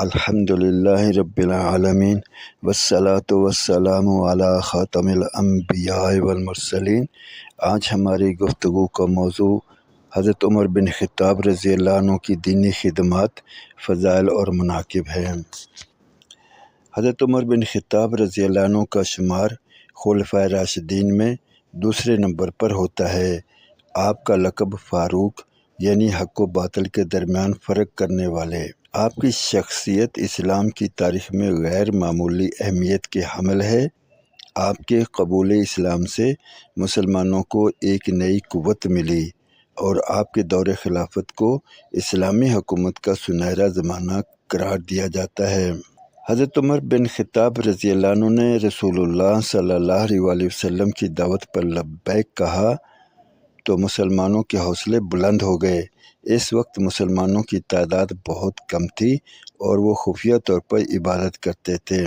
الحمدللہ رب العالمین والصلاة والسلام علی خاتم الانبیاء والمرسلین۔ آج ہماری گفتگو کا موضوع حضرت عمر بن خطاب رضی اللہ عنہ کی دینی خدمات، فضائل اور مناقب ہے۔ حضرت عمر بن خطاب رضی اللہ عنہ کا شمار خلفائے راشدین میں دوسرے نمبر پر ہوتا ہے۔ آپ کا لقب فاروق یعنی حق و باطل کے درمیان فرق کرنے والے۔ آپ کی شخصیت اسلام کی تاریخ میں غیر معمولی اہمیت کی حامل ہے۔ آپ کے قبول اسلام سے مسلمانوں کو ایک نئی قوت ملی اور آپ کے دور خلافت کو اسلامی حکومت کا سنہرا زمانہ قرار دیا جاتا ہے۔ حضرت عمر بن خطاب رضی اللہ عنہ نے رسول اللہ صلی اللہ علیہ وسلم کی دعوت پر لبیک کہا تو مسلمانوں کے حوصلے بلند ہو گئے۔ اس وقت مسلمانوں کی تعداد بہت کم تھی اور وہ خفیہ طور پر عبادت کرتے تھے۔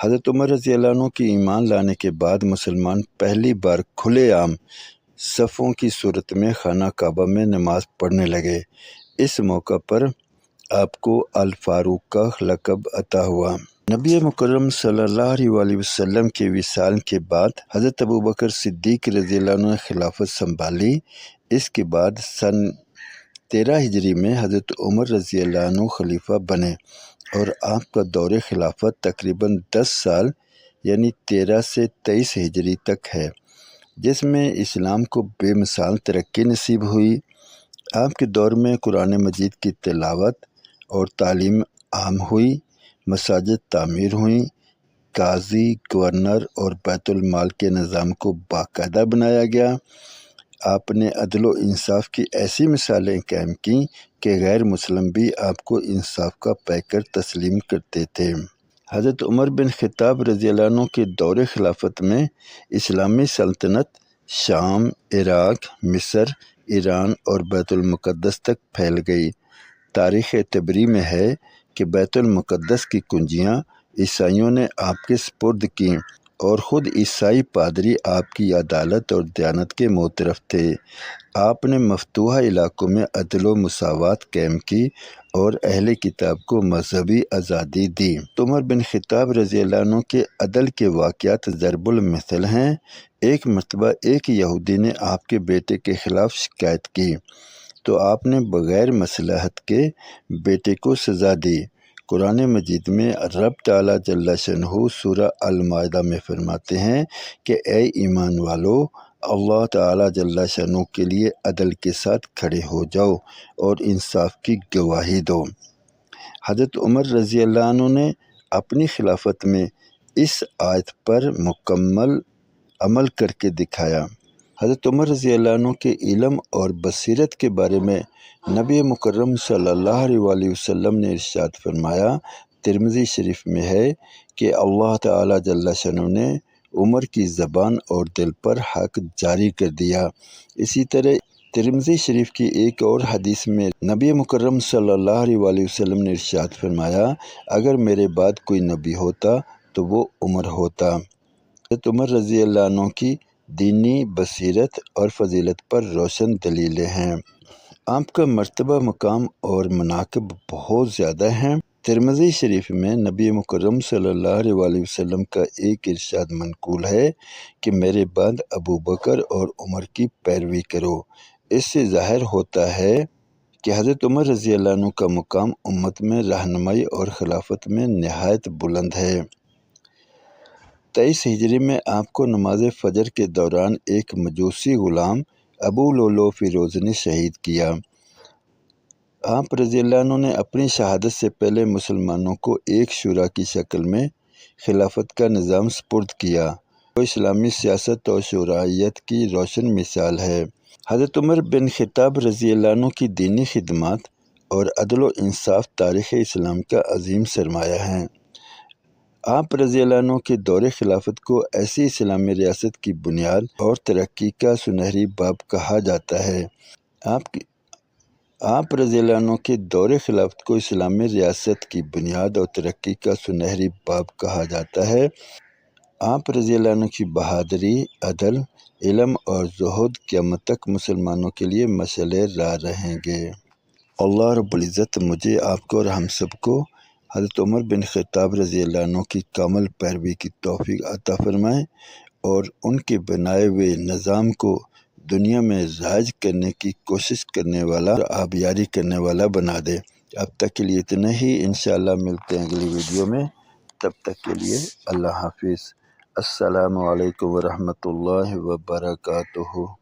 حضرت عمر رضی اللہ عنہ کی ایمان لانے کے بعد مسلمان پہلی بار کھلے عام صفوں کی صورت میں خانہ کعبہ میں نماز پڑھنے لگے۔ اس موقع پر آپ کو الفاروق کا لقب عطا ہوا۔ نبی مکرم صلی اللہ علیہ وسلم کے وصال کے بعد حضرت ابوبکر صدیق رضی اللہ عنہ نے خلافت سنبھالی۔ اس کے بعد سن 13 ہجری میں حضرت عمر رضی اللہ عنہ خلیفہ بنے اور آپ کا دور خلافت تقریباً 10 سال یعنی 13 سے 23 ہجری تک ہے، جس میں اسلام کو بے مثال ترقی نصیب ہوئی۔ آپ کے دور میں قرآن مجید کی تلاوت اور تعلیم عام ہوئی، مساجد تعمیر ہوئیں، قاضی، گورنر اور بیت المال کے نظام کو باقاعدہ بنایا گیا۔ آپ نے عدل و انصاف کی ایسی مثالیں قائم کیں کہ غیر مسلم بھی آپ کو انصاف کا پیکر تسلیم کرتے تھے۔ حضرت عمر بن خطاب رضی اللہ عنہ کے دور خلافت میں اسلامی سلطنت شام، عراق، مصر، ایران اور بیت المقدس تک پھیل گئی۔ تاریخ طبری میں ہے کہ بیت المقدس کی کنجیاں عیسائیوں نے آپ کے سپرد کیں اور خود عیسائی پادری آپ کی عدالت اور دیانت کے معترف تھے۔ آپ نے مفتوحہ علاقوں میں عدل و مساوات قائم کی اور اہل کتاب کو مذہبی آزادی دی۔ عمر بن خطاب رضی اللہ عنہ کے عدل کے واقعات ضرب المثل ہیں۔ ایک مرتبہ ایک یہودی نے آپ کے بیٹے کے خلاف شکایت کی تو آپ نے بغیر مصلحت کے بیٹے کو سزا دی۔ قرآن مجید میں رب تعالیٰ جل شانہ سورہ المائدہ میں فرماتے ہیں کہ اے ایمان والو، اللہ تعالیٰ جل شانہ کے لیے عدل کے ساتھ کھڑے ہو جاؤ اور انصاف کی گواہی دو۔ حضرت عمر رضی اللہ عنہ نے اپنی خلافت میں اس آیت پر مکمل عمل کر کے دکھایا۔ حضرت عمر رضی اللہ عنہ کے علم اور بصیرت کے بارے میں نبی مکرم صلی اللہ علیہ وسلم نے ارشاد فرمایا، ترمذی شریف میں ہے کہ اللہ تعالیٰ جل شانہ نے عمر کی زبان اور دل پر حق جاری کر دیا۔ اسی طرح ترمذی شریف کی ایک اور حدیث میں نبی مکرم صلی اللہ علیہ وسلم نے ارشاد فرمایا، اگر میرے بعد کوئی نبی ہوتا تو وہ عمر ہوتا۔ حضرت عمر رضی اللہ عنہ کی دینی بصیرت اور فضیلت پر روشن دلیلیں ہیں۔ آپ کا مرتبہ، مقام اور مناقب بہت زیادہ ہیں۔ ترمذی شریف میں نبی مکرم صلی اللہ علیہ وسلم کا ایک ارشاد منقول ہے کہ میرے بعد ابوبکر اور عمر کی پیروی کرو۔ اس سے ظاہر ہوتا ہے کہ حضرت عمر رضی اللہ عنہ کا مقام امت میں رہنمائی اور خلافت میں نہایت بلند ہے۔ 23 ہجری میں آپ کو نماز فجر کے دوران ایک مجوسی غلام ابو لؤلؤ فیروز نے شہید کیا۔ آپ رضی اللہ عنہ نے اپنی شہادت سے پہلے مسلمانوں کو ایک شورا کی شکل میں خلافت کا نظام سپرد کیا، جو اسلامی سیاست اور شورائیت کی روشن مثال ہے۔ حضرت عمر بن خطاب رضی اللہ عنہ کی دینی خدمات اور عدل و انصاف تاریخ اسلام کا عظیم سرمایہ ہیں۔ آپ رضی اللہ عنہ کے دور خلافت کو ایسی اسلامی ریاست کی بنیاد اور ترقی کا سنہری باب کہا جاتا ہے۔ آپ رضی اللہ عنہ کے دور خلافت کو اسلامی ریاست کی بنیاد اور ترقی کا سنہری باب کہا جاتا ہے۔ آپ رضی اللہ عنہ کی بہادری، عدل، علم اور زہد قیامت تک مسلمانوں کے لیے مشعل راہ رہیں گے۔ اللہ رب العزت مجھے، آپ کو اور ہم سب کو حضرت عمر بن خطاب رضی اللہ عنہ کی کامل پیروی کی توفیق عطا فرمائیں اور ان کے بنائے ہوئے نظام کو دنیا میں رائج کرنے کی کوشش کرنے والا اور آبیاری کرنے والا بنا دے۔ اب تک کے لیے اتنا ہی، انشاءاللہ ملتے ہیں اگلی ویڈیو میں، تب تک کے لیے اللہ حافظ۔ السلام علیکم ورحمۃ اللہ وبرکاتہ۔